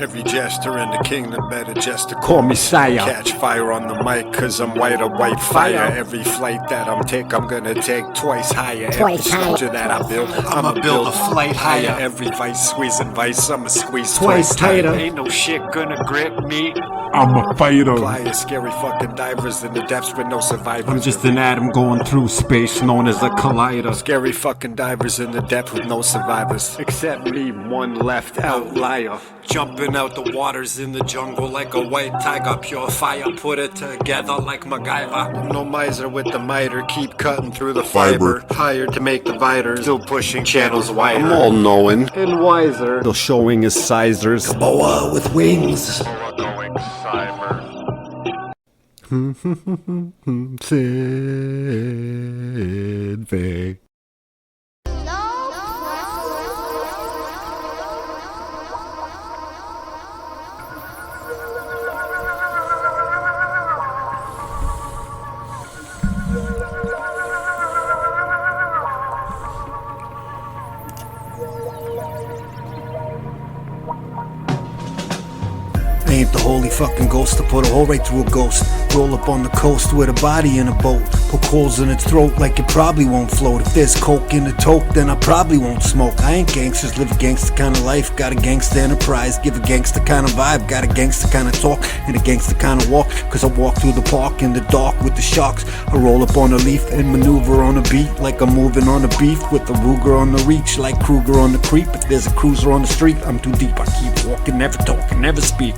Every jester in the kingdom better just to Call me sire. Catch fire on the mic, cause I'm white or white fire. Every flight that I'm gonna take twice higher. Every structure that I build, I'ma build a flight higher. Every vice squeezing vice, I'ma squeeze twice tighter. Ain't no shit gonna grip me. I'm a fighter. Fly scary fucking divers in the depths with no survivors. I'm just an atom going through space known as a collider. Scary fucking divers in the depth with no survivors. Except me, one left outlier. Jumping out the waters in the jungle like a white tiger. Pure fire, put it together like MacGyver. No miser with the miter, keep cutting through the fiber. Hired to make the viters, still pushing channels wider. I'm all knowing and wiser, still showing his sizers. Boa with wings. Sid. I ain't the holy fucking ghost to put a hole right through a ghost. Roll up on the coast with a body in a boat. Poke holes in its throat like it probably won't float. If there's coke in the toke, then I probably won't smoke. I ain't gangsters, live a gangster kind of life. Got a gangster enterprise, give a gangster kind of vibe. Got a gangster kind of talk and a gangster kind of walk. Cause I walk through the park in the dark with the sharks. I roll up on a leaf and maneuver on a beat like I'm moving on a beef. With a Ruger on the reach like Kruger on the creep. If there's a cruiser on the street, I'm too deep. I keep walking, never talking, never speak.